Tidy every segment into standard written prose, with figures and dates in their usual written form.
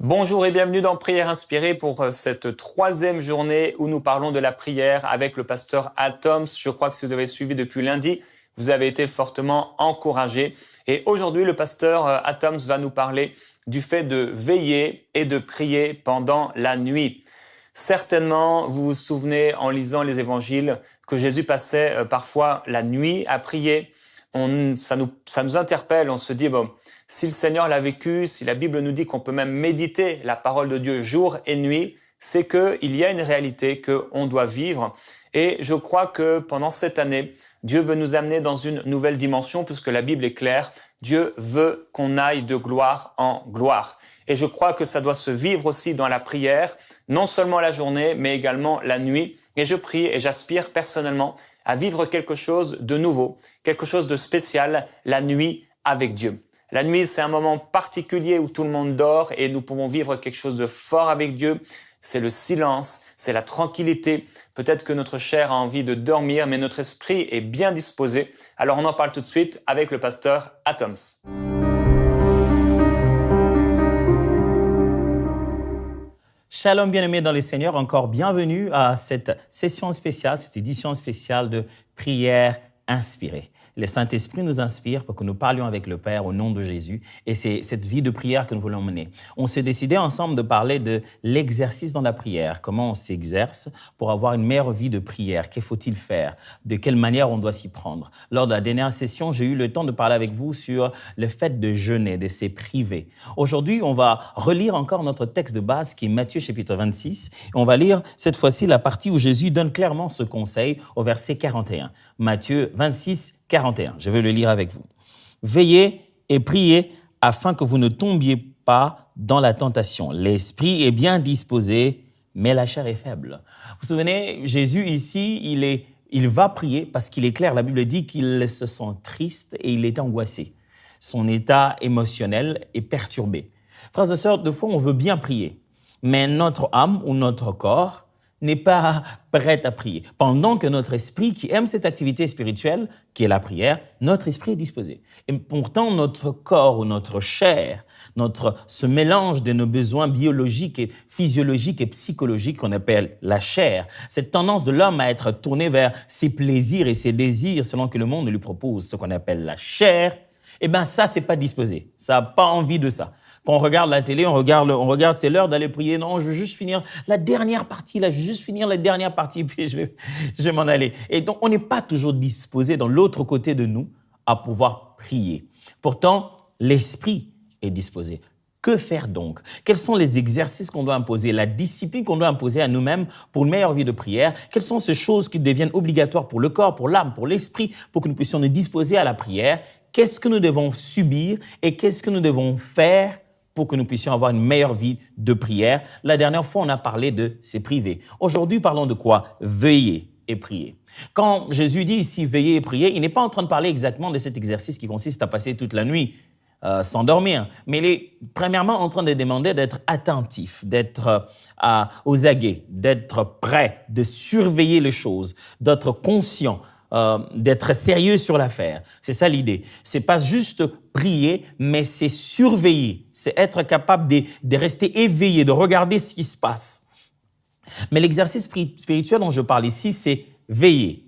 Bonjour et bienvenue dans Prière Inspirée pour cette troisième journée où nous parlons de la prière avec le pasteur Atoms. Je crois que si vous avez suivi depuis lundi, vous avez été fortement encouragés. Et aujourd'hui, le pasteur Atoms va nous parler du fait de veiller et de prier pendant la nuit. Certainement, vous vous souvenez en lisant les évangiles que Jésus passait parfois la nuit à prier. Ça nous interpelle, on se dit, bon, si le Seigneur l'a vécu, si la Bible nous dit qu'on peut même méditer la parole de Dieu jour et nuit, c'est qu'il y a une réalité qu'on doit vivre. Et je crois que pendant cette année, Dieu veut nous amener dans une nouvelle dimension puisque la Bible est claire. Dieu veut qu'on aille de gloire en gloire. Et je crois que ça doit se vivre aussi dans la prière, non seulement la journée, mais également la nuit. Et je prie et j'aspire personnellement à vivre quelque chose de nouveau, quelque chose de spécial, la nuit avec Dieu. La nuit, c'est un moment particulier où tout le monde dort et nous pouvons vivre quelque chose de fort avec Dieu. C'est le silence, c'est la tranquillité. Peut-être que notre chair a envie de dormir, mais notre esprit est bien disposé. Alors on en parle tout de suite avec le pasteur Atoms. Shalom bien-aimés dans le Seigneur, encore bienvenue à cette session spéciale, cette édition spéciale de Prière Inspirée. Le Saint-Esprit nous inspire pour que nous parlions avec le Père au nom de Jésus et c'est cette vie de prière que nous voulons mener. On s'est décidé ensemble de parler de l'exercice dans la prière, comment on s'exerce pour avoir une meilleure vie de prière, que faut-il faire, de quelle manière on doit s'y prendre. Lors de la dernière session, j'ai eu le temps de parler avec vous sur le fait de jeûner, de se priver. Aujourd'hui, on va relire encore notre texte de base qui est Matthieu chapitre 26. Et on va lire cette fois-ci la partie où Jésus donne clairement ce conseil au verset 41. Matthieu 26, 41. Je vais le lire avec vous. Veillez et priez afin que vous ne tombiez pas dans la tentation. L'esprit est bien disposé, mais la chair est faible. Vous vous souvenez, Jésus ici, il va prier parce qu'il est clair, la Bible dit qu'il se sent triste et il est angoissé. Son état émotionnel est perturbé. Frères et sœurs, de fois, on veut bien prier, mais notre âme ou notre corps n'est pas prête à prier. Pendant que notre esprit, qui aime cette activité spirituelle, qui est la prière, notre esprit est disposé. Et pourtant, notre corps ou notre chair, ce mélange de nos besoins biologiques et physiologiques et psychologiques qu'on appelle la chair, cette tendance de l'homme à être tourné vers ses plaisirs et ses désirs selon que le monde lui propose, ce qu'on appelle la chair, eh bien ça, c'est pas disposé. Ça n'a pas envie de ça. Quand on regarde la télé, on regarde, c'est l'heure d'aller prier. Non, je veux juste finir la dernière partie, puis je vais m'en aller. Et donc, on n'est pas toujours disposé dans l'autre côté de nous à pouvoir prier. Pourtant, l'esprit est disposé. Que faire donc? Quels sont les exercices qu'on doit imposer, la discipline qu'on doit imposer à nous-mêmes pour une meilleure vie de prière? Quelles sont ces choses qui deviennent obligatoires pour le corps, pour l'âme, pour l'esprit, pour que nous puissions nous disposer à la prière? Qu'est-ce que nous devons subir et qu'est-ce que nous devons faire pour que nous puissions avoir une meilleure vie de prière? La dernière fois, on a parlé de se priver. Aujourd'hui, parlons de quoi? Veiller et prier. Quand Jésus dit ici veiller et prier, il n'est pas en train de parler exactement de cet exercice qui consiste à passer toute la nuit sans dormir, mais il est premièrement en train de demander d'être attentif, d'être aux aguets, d'être prêt, de surveiller les choses, d'être conscient, d'être sérieux sur l'affaire. C'est ça l'idée. C'est pas juste prier, mais c'est surveiller. C'est être capable de rester éveillé, de regarder ce qui se passe. Mais l'exercice spirituel dont je parle ici, c'est veiller.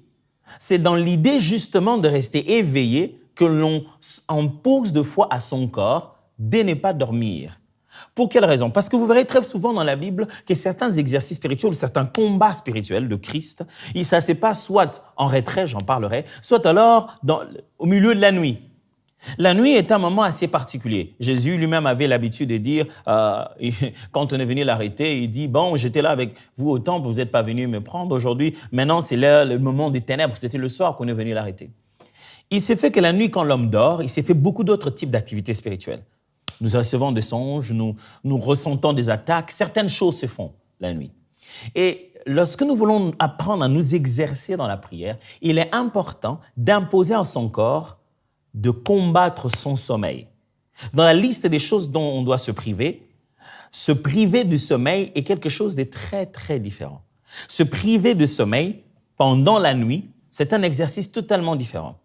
C'est dans l'idée justement de rester éveillé que l'on impose de fois à son corps de ne pas dormir. Pour quelle raison? Parce que vous verrez très souvent dans la Bible que certains exercices spirituels, certains combats spirituels de Christ, ça se passe soit en retrait, j'en parlerai, soit alors au milieu de la nuit. La nuit est un moment assez particulier. Jésus lui-même avait l'habitude de dire, quand on est venu l'arrêter, il dit, bon, j'étais là avec vous au temple, vous n'êtes pas venu me prendre aujourd'hui, maintenant c'est le moment des ténèbres, c'était le soir qu'on est venu l'arrêter. Il s'est fait que la nuit, quand l'homme dort, il s'est fait beaucoup d'autres types d'activités spirituelles. Nous recevons des songes, nous ressentons des attaques, certaines choses se font la nuit. Et lorsque nous voulons apprendre à nous exercer dans la prière, il est important d'imposer à son corps de combattre son sommeil. Dans la liste des choses dont on doit se priver du sommeil est quelque chose de très, très différent. Se priver de sommeil pendant la nuit, c'est un exercice totalement différent.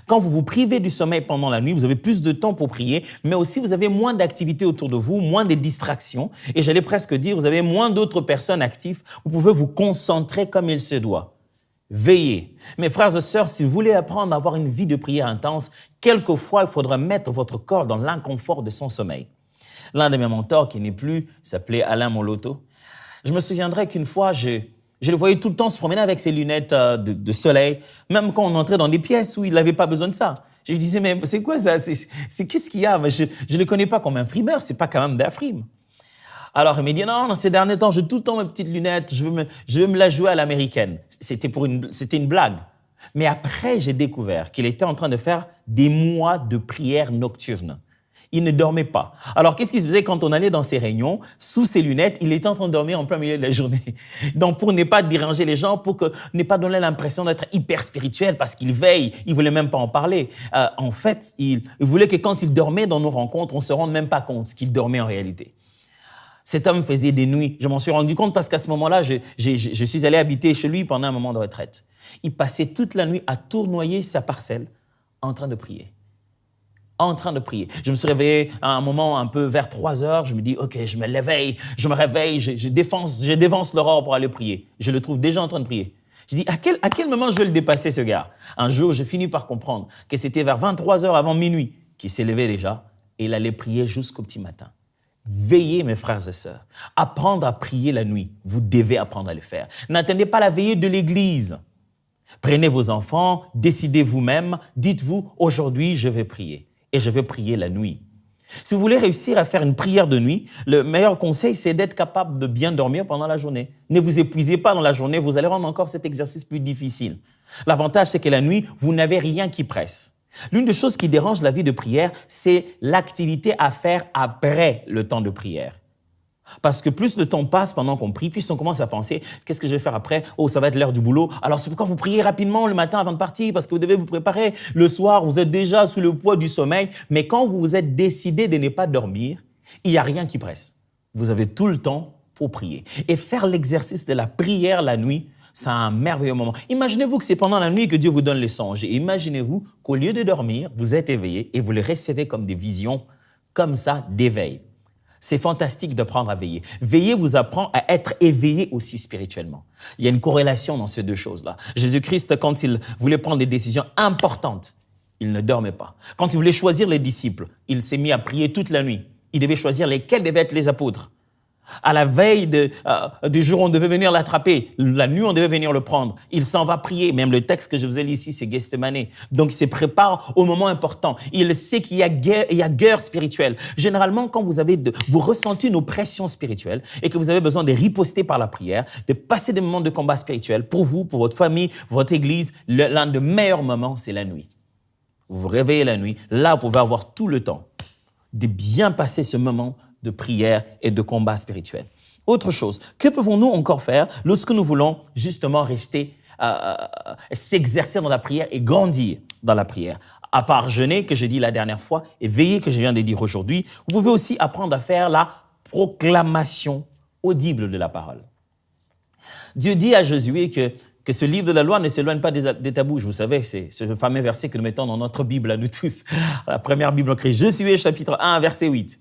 Quand vous vous privez du sommeil pendant la nuit, vous avez plus de temps pour prier, mais aussi vous avez moins d'activités autour de vous, moins de distractions, et j'allais presque dire, vous avez moins d'autres personnes actives, vous pouvez vous concentrer comme il se doit. Veillez. Mes frères et sœurs, si vous voulez apprendre à avoir une vie de prière intense, quelquefois, il faudra mettre votre corps dans l'inconfort de son sommeil. L'un de mes mentors, qui n'est plus, s'appelait Alain Moloto. Je me souviendrai qu'une fois, je le voyais tout le temps se promener avec ses lunettes de soleil, même quand on entrait dans des pièces où il n'avait pas besoin de ça. Je lui disais, mais c'est quoi ça? Qu'est-ce qu'il y a? Je ne le connais pas comme un frimeur, c'est pas quand même d'Afrim. Alors, il m'a dit, non, ces derniers temps, j'ai tout le temps mes petites lunettes, je veux me la jouer à l'américaine. C'était une blague. Mais après, j'ai découvert qu'il était en train de faire des mois de prière nocturne. Il ne dormait pas. Alors, qu'est-ce qu'il se faisait quand on allait dans ses réunions? Sous ses lunettes, il était en train de dormir en plein milieu de la journée. Donc, pour ne pas déranger les gens, pour ne pas donner l'impression d'être hyper spirituel, parce qu'il veille, il voulait même pas en parler. En fait, il voulait que quand il dormait dans nos rencontres, on se rende même pas compte qu'il dormait en réalité. Cet homme faisait des nuits. Je m'en suis rendu compte parce qu'à ce moment-là, je suis allé habiter chez lui pendant un moment de retraite. Il passait toute la nuit à tournoyer sa parcelle en train de prier. Je me suis réveillé à un moment un peu vers 3 heures. Je me dis, OK, je me réveille, je dévance l'aurore pour aller prier. Je le trouve déjà en train de prier. Je dis, à quel moment je vais le dépasser, ce gars? Un jour, j'ai fini par comprendre que c'était vers 23 heures avant minuit qu'il s'est levé déjà et il allait prier jusqu'au petit matin. Veillez, mes frères et sœurs. Apprendre à prier la nuit. Vous devez apprendre à le faire. N'attendez pas la veillée de l'église. Prenez vos enfants, décidez vous-même, dites-vous, aujourd'hui, je vais prier. Et je vais prier la nuit. Si vous voulez réussir à faire une prière de nuit, le meilleur conseil, c'est d'être capable de bien dormir pendant la journée. Ne vous épuisez pas dans la journée, vous allez rendre encore cet exercice plus difficile. L'avantage, c'est que la nuit, vous n'avez rien qui presse. L'une des choses qui dérange la vie de prière, c'est l'activité à faire après le temps de prière. Parce que plus le temps passe pendant qu'on prie, plus on commence à penser, qu'est-ce que je vais faire après? Oh, ça va être l'heure du boulot. Alors, c'est pourquoi vous priez rapidement le matin avant de partir, parce que vous devez vous préparer. Le soir, vous êtes déjà sous le poids du sommeil. Mais quand vous vous êtes décidé de ne pas dormir, il n'y a rien qui presse. Vous avez tout le temps pour prier. Et faire l'exercice de la prière la nuit, c'est un merveilleux moment. Imaginez-vous que c'est pendant la nuit que Dieu vous donne les songes. Et imaginez-vous qu'au lieu de dormir, vous êtes éveillé et vous les recevez comme des visions, comme ça, d'éveil. C'est fantastique d'apprendre à veiller. Veiller vous apprend à être éveillé aussi spirituellement. Il y a une corrélation dans ces deux choses-là. Jésus-Christ, quand il voulait prendre des décisions importantes, il ne dormait pas. Quand il voulait choisir les disciples, il s'est mis à prier toute la nuit. Il devait choisir lesquels devaient être les apôtres. À la veille du jour où on devait venir l'attraper, la nuit on devait venir le prendre. Il s'en va prier. Même le texte que je vous ai lu ici, c'est Gethsémane. Donc il se prépare au moment important. Il sait qu'il y a guerre spirituelle. Généralement, quand vous ressentez une oppression spirituelle et que vous avez besoin de riposter par la prière, de passer des moments de combat spirituel pour vous, pour votre famille, pour votre église, l'un des meilleurs moments, c'est la nuit. Vous vous réveillez la nuit. Là, vous pouvez avoir tout le temps de bien passer ce moment de prière et de combat spirituel. Autre chose, que pouvons-nous encore faire lorsque nous voulons justement rester, s'exercer dans la prière et grandir dans la prière? À part jeûner, que j'ai dit la dernière fois, et veiller, que je viens de dire aujourd'hui, vous pouvez aussi apprendre à faire la proclamation audible de la parole. Dieu dit à Josué que ce livre de la loi ne s'éloigne pas de ta bouche. Vous savez, c'est ce fameux verset que nous mettons dans notre Bible à nous tous, la première Bible en Christ. Josué chapitre 1, verset 8.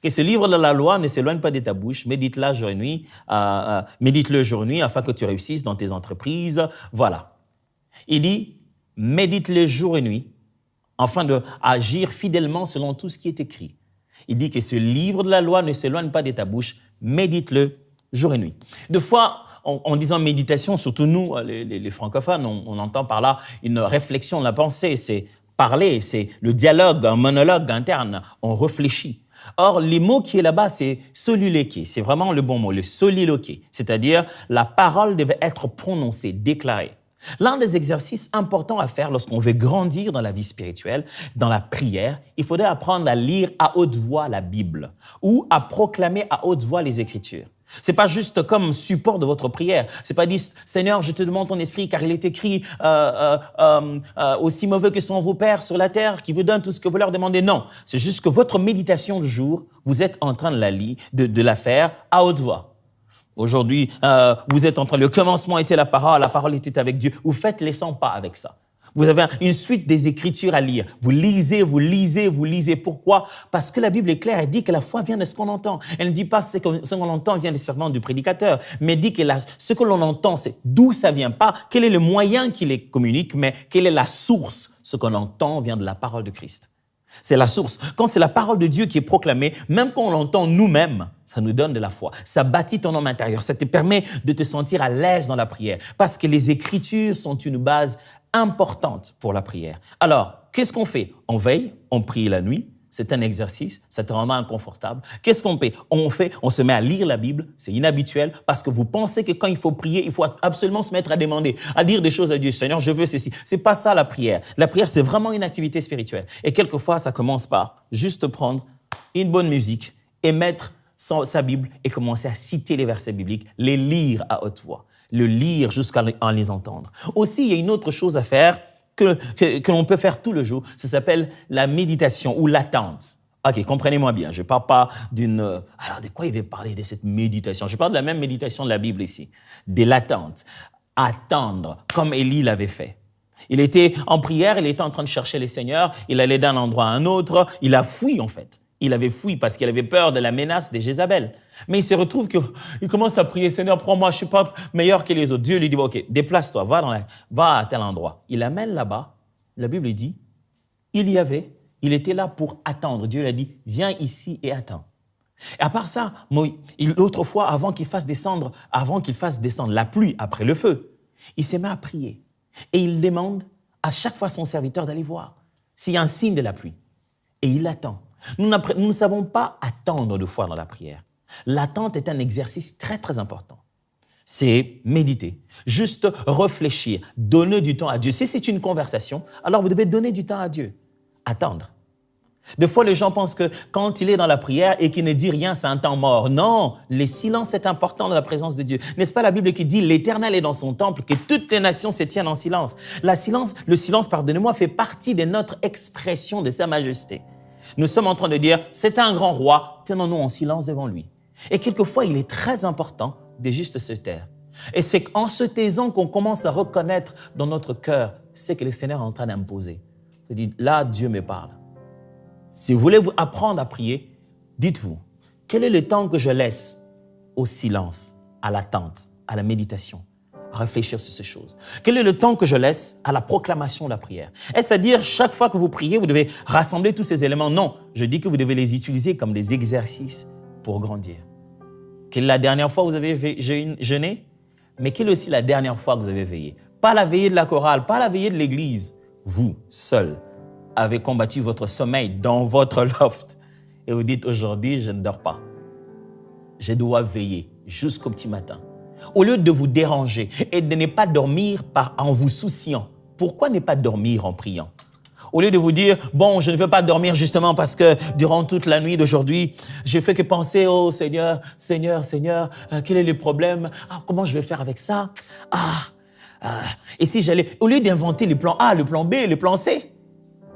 Que ce livre de la loi ne s'éloigne pas de ta bouche, médite-le jour et nuit, afin que tu réussisses dans tes entreprises. Voilà. Il dit, médite-le jour et nuit, afin d'agir fidèlement selon tout ce qui est écrit. Il dit que ce livre de la loi ne s'éloigne pas de ta bouche, médite-le jour et nuit. Deux fois, en disant méditation, surtout nous, les francophones, on entend par là une réflexion de la pensée, c'est parler, c'est le dialogue, un monologue interne, on réfléchit. Or, les mots qui est là-bas, c'est soliloquer. C'est vraiment le bon mot, le soliloquer. C'est-à-dire, la parole devait être prononcée, déclarée. L'un des exercices importants à faire lorsqu'on veut grandir dans la vie spirituelle, dans la prière, il faudrait apprendre à lire à haute voix la Bible ou à proclamer à haute voix les Écritures. C'est pas juste comme support de votre prière. C'est pas dire « Seigneur, je te demande ton esprit, car il est écrit aussi mauvais que sont vos pères sur la terre, qui vous donnent tout ce que vous leur demandez. » Non, c'est juste que votre méditation du jour, vous êtes en train de la faire à haute voix. Aujourd'hui, vous êtes en train, le commencement était la parole était avec Dieu. Vous faites les 100 pas avec ça. Vous avez une suite des Écritures à lire. Vous lisez, vous lisez, vous lisez. Pourquoi? Parce que la Bible est claire. Elle dit que la foi vient de ce qu'on entend. Elle ne dit pas ce qu'on entend vient nécessairement du prédicateur, mais elle dit que ce que l'on entend, c'est d'où ça vient. Pas quel est le moyen qui les communique, mais quelle est la source. Ce qu'on entend vient de la parole de Christ. C'est la source. Quand c'est la parole de Dieu qui est proclamée, même quand on l'entend nous-mêmes, ça nous donne de la foi. Ça bâtit ton homme intérieur. Ça te permet de te sentir à l'aise dans la prière. Parce que les Écritures sont une base importante pour la prière. Alors, qu'est-ce qu'on fait? On veille, on prie la nuit. C'est un exercice, ça te rend inconfortable. Qu'est-ce qu'on fait? On se met à lire la Bible. C'est inhabituel parce que vous pensez que quand il faut prier, il faut absolument se mettre à demander, à dire des choses à Dieu. Seigneur, je veux ceci. C'est pas ça la prière. La prière, c'est vraiment une activité spirituelle. Et quelquefois, ça commence par juste prendre une bonne musique et mettre sa Bible et commencer à citer les versets bibliques, les lire à haute voix, le lire jusqu'à les entendre. Aussi, il y a une autre chose à faire que l'on peut faire tout le jour. Ça s'appelle la méditation ou l'attente. OK, comprenez-moi bien. Je ne parle pas d'une... Alors, de quoi il veut parler de cette méditation? Je parle de la même méditation de la Bible ici, de l'attente. Attendre, comme Élie l'avait fait. Il était en prière, il était en train de chercher le Seigneur, il allait d'un endroit à un autre, il a fui en fait. Il avait fui parce qu'il avait peur de la menace de Jézabel. Mais il se retrouve qu'il commence à prier, Seigneur, prends-moi, je ne suis pas meilleur que les autres. Dieu lui dit, OK, déplace-toi, va à tel endroit. Il l'amène là-bas. La Bible dit, il était là pour attendre. Dieu lui a dit, viens ici et attends. Et à part ça, l'autre fois, avant qu'il fasse descendre la pluie après le feu, il se met à prier. Et il demande à chaque fois à son serviteur d'aller voir s'il y a un signe de la pluie. Et il attend. Nous ne savons pas attendre de foi dans la prière. L'attente est un exercice très, très important. C'est méditer, juste réfléchir, donner du temps à Dieu. Si c'est une conversation, alors vous devez donner du temps à Dieu. Attendre. Des fois, les gens pensent que quand il est dans la prière et qu'il ne dit rien, c'est un temps mort. Non, le silence est important dans la présence de Dieu. N'est-ce pas la Bible qui dit « L'Éternel est dans son temple, que toutes les nations se tiennent en silence ». Le silence, pardonnez-moi, fait partie de notre expression de sa majesté. Nous sommes en train de dire « C'est un grand roi, tenons-nous en silence devant lui ». Et quelquefois, il est très important de juste se taire. Et c'est en se taisant qu'on commence à reconnaître dans notre cœur ce que le Seigneur est en train d'imposer. On dit, là, Dieu me parle. Si vous voulez vous apprendre à prier, dites-vous, quel est le temps que je laisse au silence, à l'attente, à la méditation, à réfléchir sur ces choses? Quel est le temps que je laisse à la proclamation de la prière? Est-ce à dire, chaque fois que vous priez, vous devez rassembler tous ces éléments? Non, je dis que vous devez les utiliser comme des exercices pour grandir. Quelle est la dernière fois que vous avez jeûné? Mais quelle est aussi la dernière fois que vous avez veillé? Pas la veillée de la chorale, pas la veillée de l'église. Vous, seul, avez combattu votre sommeil dans votre loft. Et vous dites, aujourd'hui, je ne dors pas. Je dois veiller jusqu'au petit matin. Au lieu de vous déranger et de ne pas dormir en vous souciant, pourquoi ne pas dormir en priant? Au lieu de vous dire, bon, je ne veux pas dormir justement parce que durant toute la nuit d'aujourd'hui, j'ai fait que penser, oh Seigneur, quel est le problème? Comment je vais faire avec ça? Et si j'allais, au lieu d'inventer le plan A, le plan B, le plan C,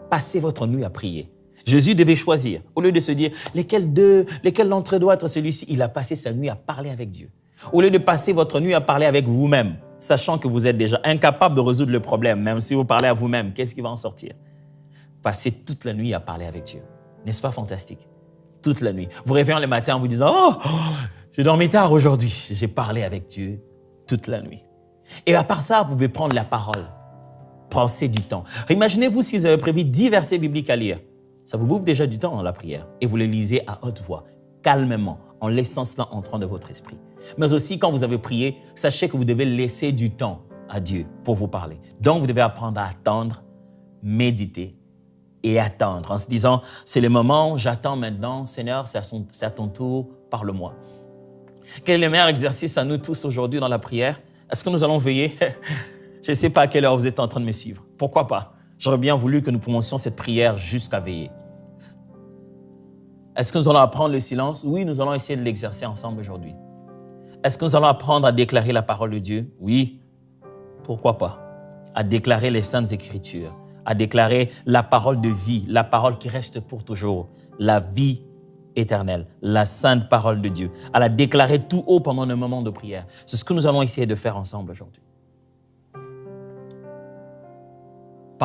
passez votre nuit à prier. Jésus devait choisir. Au lieu de se dire, lequel d'entre eux doit être celui-ci? Il a passé sa nuit à parler avec Dieu. Au lieu de passer votre nuit à parler avec vous-même, sachant que vous êtes déjà incapable de résoudre le problème, même si vous parlez à vous-même, qu'est-ce qui va en sortir? Passez toute la nuit à parler avec Dieu. N'est-ce pas fantastique? Toute la nuit. Vous réveillez le matin en vous disant, oh, j'ai dormi tard aujourd'hui. J'ai parlé avec Dieu toute la nuit. Et à part ça, vous pouvez prendre la parole. Pensez du temps. Imaginez-vous si vous avez prévu 10 versets bibliques à lire. Ça vous bouffe déjà du temps dans la prière. Et vous les lisez à haute voix, calmement, en laissant cela entrer dans votre esprit. Mais aussi, quand vous avez prié, sachez que vous devez laisser du temps à Dieu pour vous parler. Donc, vous devez apprendre à attendre, méditer et attendre en se disant, c'est le moment, j'attends maintenant, Seigneur, c'est à ton tour, parle-moi. Quel est le meilleur exercice à nous tous aujourd'hui dans la prière? Est-ce que nous allons veiller? Je ne sais pas à quelle heure vous êtes en train de me suivre. Pourquoi pas? J'aurais bien voulu que nous commencions cette prière jusqu'à veiller. Est-ce que nous allons apprendre le silence? Oui, nous allons essayer de l'exercer ensemble aujourd'hui. Est-ce que nous allons apprendre à déclarer la parole de Dieu? Oui. Pourquoi pas? À déclarer les saintes écritures, à déclarer la parole de vie, la parole qui reste pour toujours, la vie éternelle, la sainte parole de Dieu, à la déclarer tout haut pendant nos moments de prière. C'est ce que nous allons essayer de faire ensemble aujourd'hui.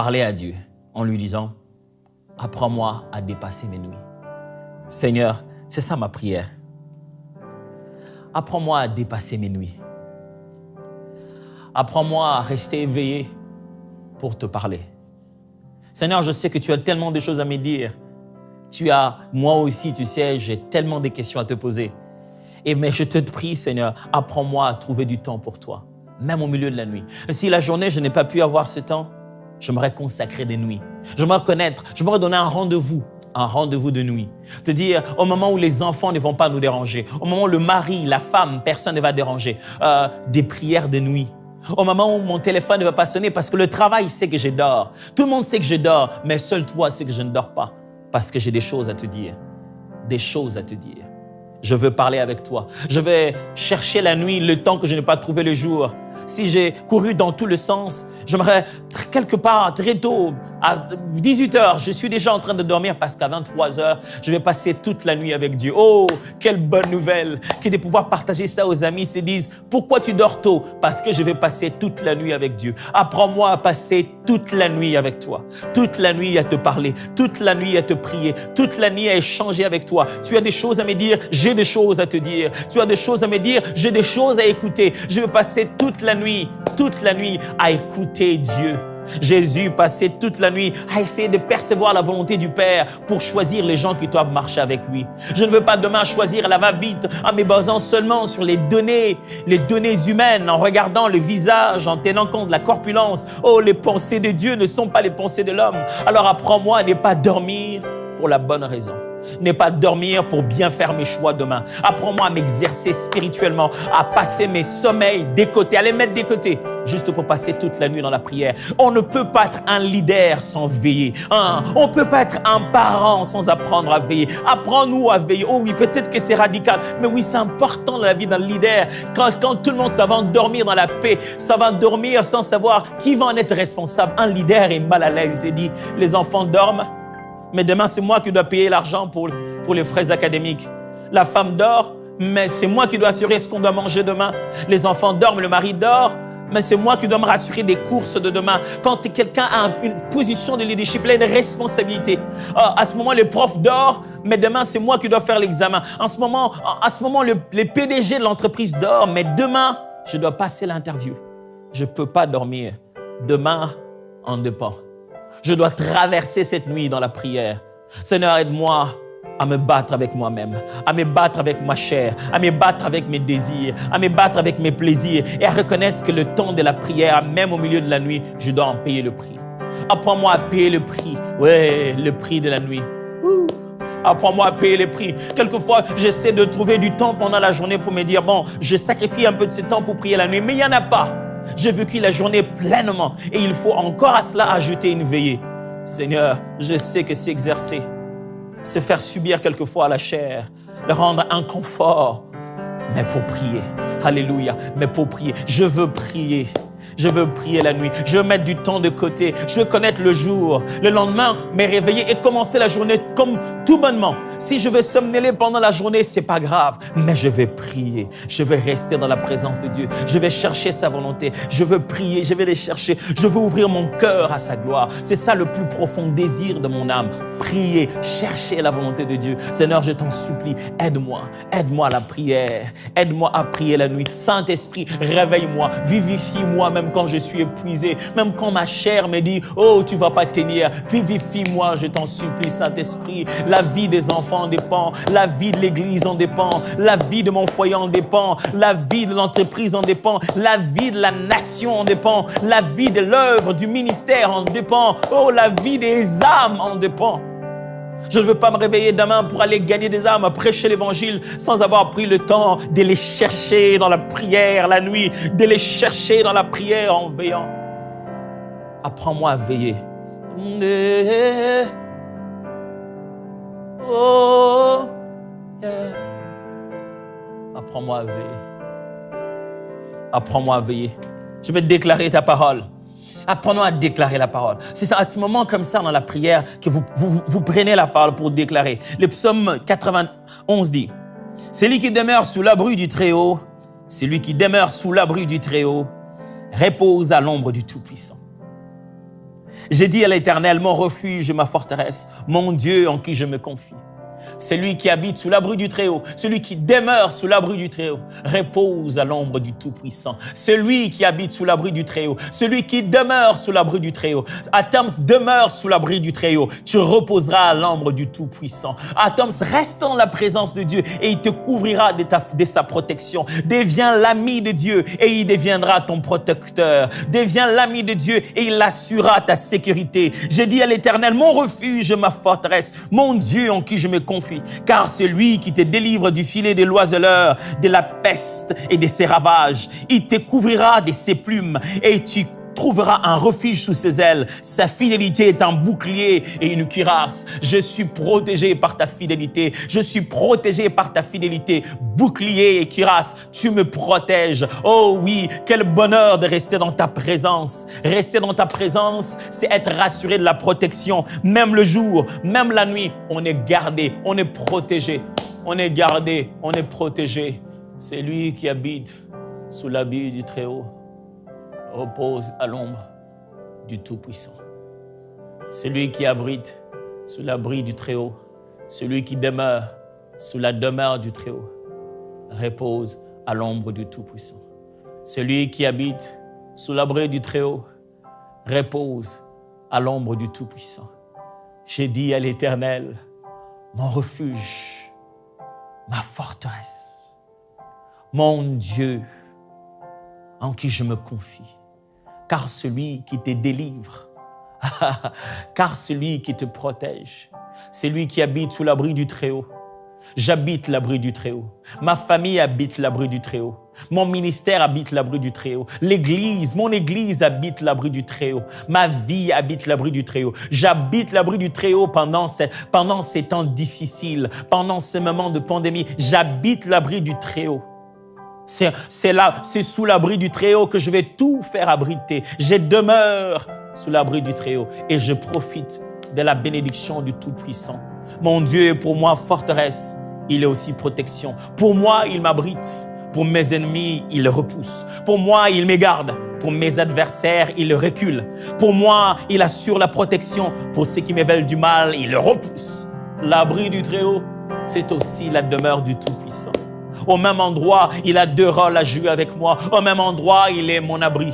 parler à Dieu en lui disant, apprends-moi à dépasser mes nuits. Seigneur, c'est ça ma prière. Apprends-moi à dépasser mes nuits. Apprends-moi à rester éveillé pour te parler. Seigneur, je sais que tu as tellement de choses à me dire. Moi aussi, tu sais, j'ai tellement de questions à te poser. Mais je te prie, Seigneur, apprends-moi à trouver du temps pour toi, même au milieu de la nuit. Si la journée, je n'ai pas pu avoir ce temps, j'aimerais consacrer des nuits. J'aimerais donner un rendez-vous de nuit. Te dire, au moment où les enfants ne vont pas nous déranger, au moment où le mari, la femme, personne ne va déranger, des prières de nuit. Au moment où mon téléphone ne va pas sonner parce que le travail sait que je dors. Tout le monde sait que je dors, mais seul toi sais que je ne dors pas parce que j'ai des choses à te dire. Des choses à te dire. Je veux parler avec toi. Je vais chercher la nuit le temps que je n'ai pas trouvé le jour. Si j'ai couru dans tous les sens, j'aimerais quelque part très tôt, à 18h, je suis déjà en train de dormir parce qu'à 23h, je vais passer toute la nuit avec Dieu. Oh, quelle bonne nouvelle que de pouvoir partager ça aux amis, se disent, pourquoi tu dors tôt? Parce que je vais passer toute la nuit avec Dieu. Apprends-moi à passer toute la nuit avec toi, toute la nuit à te parler, toute la nuit à te prier, toute la nuit à échanger avec toi. Tu as des choses à me dire, j'ai des choses à te dire. Tu as des choses à me dire, j'ai des choses à écouter. Je vais passer toute la nuit à écouter Dieu. Jésus passait toute la nuit à essayer de percevoir la volonté du Père pour choisir les gens qui doivent marcher avec lui. Je ne veux pas demain choisir à la va-vite en me basant seulement sur les données humaines, en regardant le visage, en tenant compte de la corpulence. Oh, les pensées de Dieu ne sont pas les pensées de l'homme. Alors apprends-moi à ne pas dormir pour la bonne raison. Ne pas dormir pour bien faire mes choix demain. Apprends-moi à m'exercer spirituellement, à passer mes sommeils des côtés, à les mettre des côtés, juste pour passer toute la nuit dans la prière. On ne peut pas être un leader sans veiller. On ne peut pas être un parent sans apprendre à veiller. Apprends-nous à veiller. Oh oui, peut-être que c'est radical, mais oui, c'est important dans la vie d'un leader. Quand tout le monde ça va dormir dans la paix, ça va dormir sans savoir qui va en être responsable. Un leader est mal à l'aise et dit, les enfants dorment, mais demain, c'est moi qui dois payer l'argent pour les frais académiques. La femme dort, mais c'est moi qui dois assurer ce qu'on doit manger demain. Les enfants dorment, le mari dort, mais c'est moi qui dois me rassurer des courses de demain. Quand quelqu'un a une position de leadership, il a une responsabilité. À ce moment, le prof dort, mais demain, c'est moi qui dois faire l'examen. À ce moment, les PDG de l'entreprise dort, mais demain, je dois passer l'interview. Je ne peux pas dormir. Demain, on dépend. Je dois traverser cette nuit dans la prière. Seigneur, aide-moi à me battre avec moi-même, à me battre avec ma chair, à me battre avec mes désirs, à me battre avec mes plaisirs et à reconnaître que le temps de la prière, même au milieu de la nuit, je dois en payer le prix. Apprends-moi à payer le prix. Ouais, le prix de la nuit. Apprends-moi à payer le prix. Quelquefois, j'essaie de trouver du temps pendant la journée pour me dire, bon, je sacrifie un peu de ce temps pour prier la nuit, mais il n'y en a pas. J'ai vécu la journée pleinement et il faut encore à cela ajouter une veillée. Seigneur, je sais que c'est exercer, c'est faire subir quelquefois à la chair, le rendre inconfort, mais pour prier. Alléluia, mais pour prier. Je veux prier. Je veux prier la nuit. Je veux mettre du temps de côté. Je veux connaître le jour. Le lendemain, me réveiller et commencer la journée comme tout bonnement. Si je veux somnoler pendant la journée, c'est pas grave. Mais je vais prier. Je vais rester dans la présence de Dieu. Je vais chercher sa volonté. Je veux prier. Je vais les chercher. Je veux ouvrir mon cœur à sa gloire. C'est ça le plus profond désir de mon âme. Prier. Chercher la volonté de Dieu. Seigneur, je t'en supplie. Aide-moi. Aide-moi à la prière. Aide-moi à prier la nuit. Saint-Esprit, réveille-moi. Vivifie-moi même quand je suis épuisé, même quand ma chair me dit « Oh, tu vas pas tenir ». Vivifie-moi, je t'en supplie, Saint-Esprit. La vie des enfants en dépend, la vie de l'Église en dépend, la vie de mon foyer en dépend, la vie de l'entreprise en dépend, la vie de la nation en dépend, la vie de l'œuvre, du ministère en dépend. Oh, la vie des âmes en dépend. Je ne veux pas me réveiller demain pour aller gagner des âmes, prêcher l'évangile sans avoir pris le temps de les chercher dans la prière la nuit, de les chercher dans la prière en veillant. Apprends-moi à veiller. Oh, yeah. Apprends-moi à veiller. Apprends-moi à veiller. Je vais déclarer ta parole. Apprenons à déclarer la parole. C'est à ce moment comme ça dans la prière que vous prenez la parole pour déclarer. Le psaume 91 dit, « Celui qui demeure sous l'abri du Très-Haut, celui qui demeure sous l'abri du Très-Haut, repose à l'ombre du Tout-Puissant. » J'ai dit à l'Éternel, mon refuge, ma forteresse, mon Dieu en qui je me confie. Celui qui habite sous l'abri du Très-Haut, celui qui demeure sous l'abri du Très-Haut, repose à l'ombre du Tout-Puissant. Celui qui habite sous l'abri du Très-Haut, celui qui demeure sous l'abri du Très-Haut. Atoms, demeure sous l'abri du Très-Haut. Tu reposeras à l'ombre du Tout-Puissant. Atoms, reste dans la présence de Dieu et il te couvrira de sa protection. Deviens l'ami de Dieu et il deviendra ton protecteur. Deviens l'ami de Dieu et il assurera ta sécurité. J'ai dit à l'Éternel, mon refuge, ma forteresse, mon Dieu en qui je me confie. Car c'est lui qui te délivre du filet de l'oiseleur, de la peste et de ses ravages. Il te couvrira de ses plumes et tu trouveras un refuge sous ses ailes. Sa fidélité est un bouclier et une cuirasse. Je suis protégé par ta fidélité. Je suis protégé par ta fidélité. Bouclier et cuirasse, tu me protèges. Oh oui, quel bonheur de rester dans ta présence. Rester dans ta présence, c'est être rassuré de la protection. Même le jour, même la nuit, on est gardé, on est protégé. On est gardé, on est protégé. C'est lui qui habite sous l'abri du Très-Haut. Repose à l'ombre du Tout-Puissant. Celui qui abrite sous l'abri du Très-Haut, celui qui demeure sous la demeure du Très-Haut, repose à l'ombre du Tout-Puissant. Celui qui habite sous l'abri du Très-Haut, repose à l'ombre du Tout-Puissant. J'ai dit à l'Éternel, mon refuge, ma forteresse, mon Dieu en qui je me confie. Car celui qui te délivre, car celui qui te protège, c'est lui qui habite sous l'abri du Très-Haut. J'habite l'abri du Très-Haut. Ma famille habite l'abri du Très-Haut. Mon ministère habite l'abri du Très-Haut. L'église, mon église habite l'abri du Très-Haut. Ma vie habite l'abri du Très-Haut. J'habite l'abri du Très-Haut pendant ces temps difficiles, pendant ces moments de pandémie. J'habite l'abri du Très-Haut. C'est là, c'est sous l'abri du Très-Haut que je vais tout faire abriter. Je demeure sous l'abri du Très-Haut et je profite de la bénédiction du Tout-Puissant. Mon Dieu est pour moi forteresse, il est aussi protection. Pour moi, il m'abrite. Pour mes ennemis, il repousse. Pour moi, il me garde. Pour mes adversaires, il recule. Pour moi, il assure la protection. Pour ceux qui me veulent du mal, il repousse. L'abri du Très-Haut, c'est aussi la demeure du Tout-Puissant. Au même endroit, il a deux rôles à jouer avec moi. Au même endroit, il est mon abri.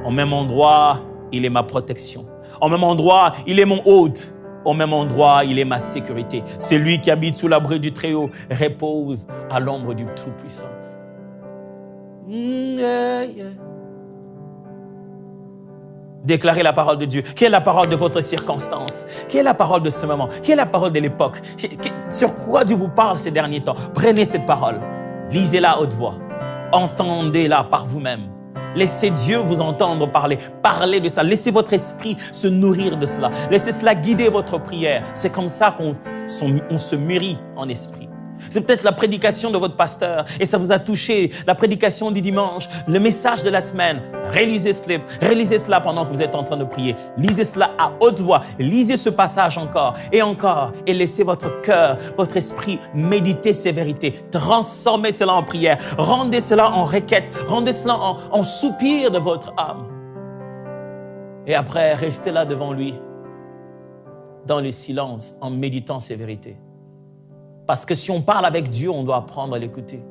Au même endroit, il est ma protection. Au même endroit, il est mon hôte. Au même endroit, il est ma sécurité. C'est lui qui habite sous l'abri du Très-Haut, repose à l'ombre du Tout-Puissant. Déclarez la parole de Dieu. Quelle est la parole de votre circonstance? Quelle est la parole de ce moment? Quelle est la parole de l'époque? Sur quoi Dieu vous parle ces derniers temps? Prenez cette parole, lisez-la à haute voix, entendez-la par vous-même. Laissez Dieu vous entendre parler. Parlez de ça. Laissez votre esprit se nourrir de cela. Laissez cela guider votre prière. C'est comme ça qu'on se mûrit en esprit. C'est peut-être la prédication de votre pasteur et ça vous a touché, la prédication du dimanche, le message de la semaine. Relisez cela pendant que vous êtes en train de prier. Lisez cela à haute voix. Lisez ce passage encore et laissez votre cœur, votre esprit méditer ces vérités. Transformez cela en prière. Rendez cela en requête. Rendez cela en soupir de votre âme. Et après, restez là devant lui, dans le silence, en méditant ces vérités. Parce que si on parle avec Dieu, on doit apprendre à l'écouter.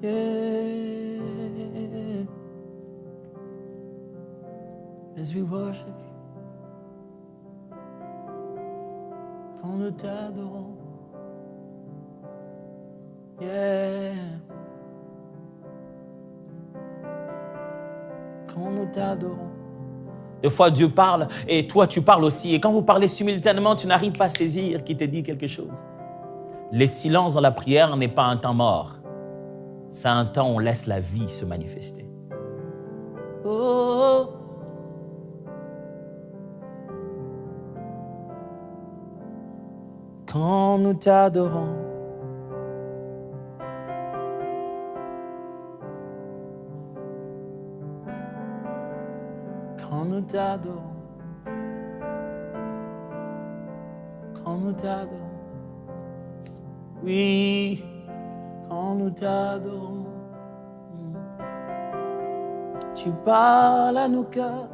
Yeah. As we worship you, quand nous t'adorons, yeah. Quand nous t'adorons. Des fois, Dieu parle et toi, tu parles aussi. Et quand vous parlez simultanément, tu n'arrives pas à saisir qui te dit quelque chose. Le silence dans la prière n'est pas un temps mort. C'est un temps où on laisse la vie se manifester. Oh. Quand nous t'adorons, quand nous t'adorons, quand nous t'adorons, oui, quand nous t'adorons, tu parles à nos cœurs,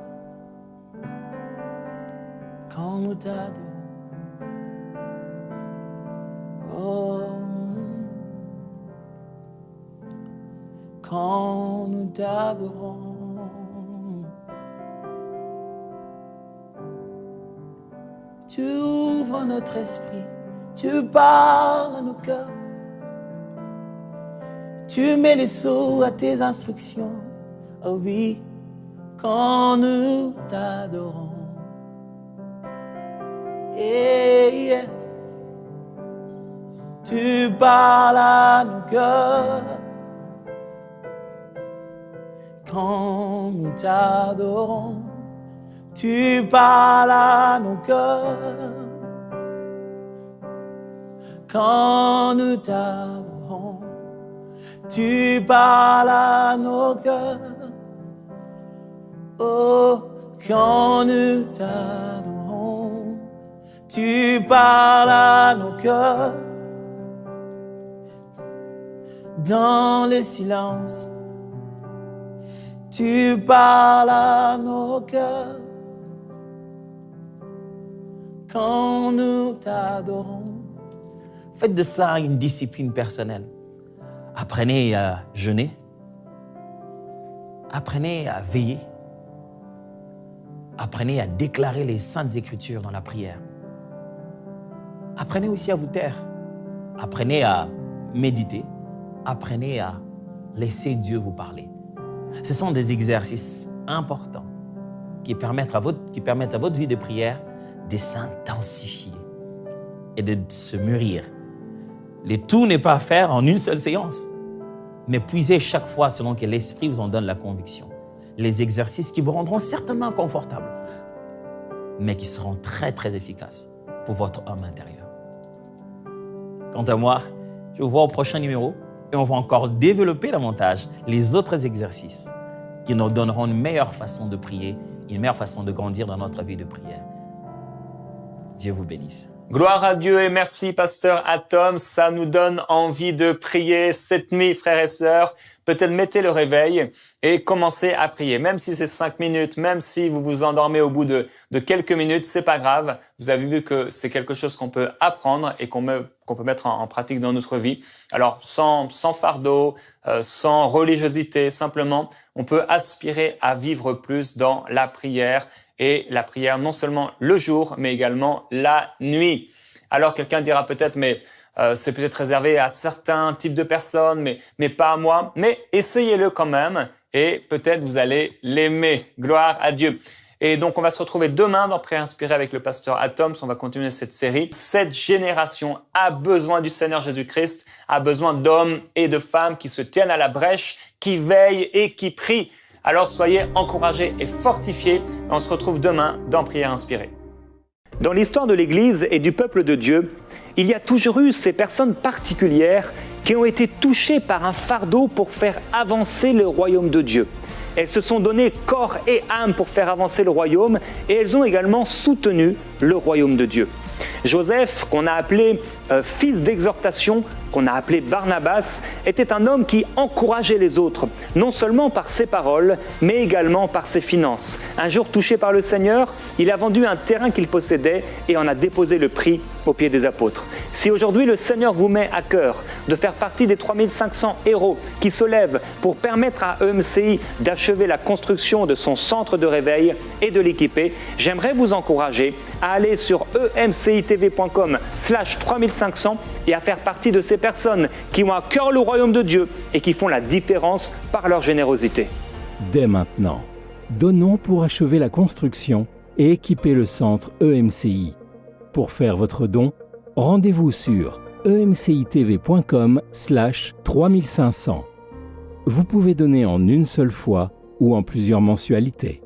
quand nous t'adorons. Oh, quand nous t'adorons. Tu ouvres notre esprit, tu parles à nos cœurs. Tu mets les sceaux à tes instructions. Oh oui, quand nous t'adorons. Yeah. Tu parles à nos cœurs. Quand nous t'adorons, tu parles à nos cœurs. Quand nous t'adorons, tu parles à nos cœurs. Oh, quand nous t'adorons, tu parles à nos cœurs. Dans le silence, tu parles à nos cœurs. Quand nous t'adorons. Faites de cela une discipline personnelle. Apprenez à jeûner. Apprenez à veiller. Apprenez à déclarer les saintes écritures dans la prière. Apprenez aussi à vous taire. Apprenez à méditer. Apprenez à laisser Dieu vous parler. Ce sont des exercices importants qui permettent à votre vie de prière de s'intensifier et de se mûrir. Le tout n'est pas à faire en une seule séance, mais puisez chaque fois selon que l'Esprit vous en donne la conviction. Les exercices qui vous rendront certainement confortables, mais qui seront très, très efficaces pour votre homme intérieur. Quant à moi, je vous vois au prochain numéro et on va encore développer davantage les autres exercices qui nous donneront une meilleure façon de prier, une meilleure façon de grandir dans notre vie de prière. Dieu vous bénisse. Gloire à Dieu et merci, pasteur Atom. Ça nous donne envie de prier cette nuit, frères et sœurs. Peut-être mettez le réveil et commencez à prier. Même si c'est 5 minutes, même si vous vous endormez au bout de quelques minutes, c'est pas grave. Vous avez vu que c'est quelque chose qu'on peut apprendre et qu'on peut mettre en pratique dans notre vie. Alors, sans fardeau, sans religiosité, simplement, on peut aspirer à vivre plus dans la prière. Et la prière non seulement le jour, mais également la nuit. Alors quelqu'un dira peut-être, mais c'est peut-être réservé à certains types de personnes, mais pas à moi. Mais essayez-le quand même et peut-être vous allez l'aimer. Gloire à Dieu. Et donc on va se retrouver demain dans Prière inspirée avec le pasteur Atoms. On va continuer cette série. Cette génération a besoin du Seigneur Jésus-Christ, a besoin d'hommes et de femmes qui se tiennent à la brèche, qui veillent et qui prient. Alors soyez encouragés et fortifiés. On se retrouve demain dans Prière inspirée. Dans l'histoire de l'Église et du peuple de Dieu, il y a toujours eu ces personnes particulières qui ont été touchées par un fardeau pour faire avancer le royaume de Dieu. Elles se sont données corps et âme pour faire avancer le royaume et elles ont également soutenu le royaume de Dieu. Joseph, qu'on a appelé fils d'exhortation, qu'on a appelé Barnabas, était un homme qui encourageait les autres, non seulement par ses paroles, mais également par ses finances. Un jour touché par le Seigneur, il a vendu un terrain qu'il possédait et en a déposé le prix aux pieds des apôtres. Si aujourd'hui le Seigneur vous met à cœur de faire partie des 3500 héros qui se lèvent pour permettre à EMCI d'achever la construction de son centre de réveil et de l'équiper, j'aimerais vous encourager à aller sur emcitv.com/3500 et à faire partie de ces personnes qui ont à cœur le royaume de Dieu et qui font la différence par leur générosité. Dès maintenant, donnons pour achever la construction et équiper le centre EMCI. Pour faire votre don, rendez-vous sur emcitv.com/3500. Vous pouvez donner en une seule fois ou en plusieurs mensualités.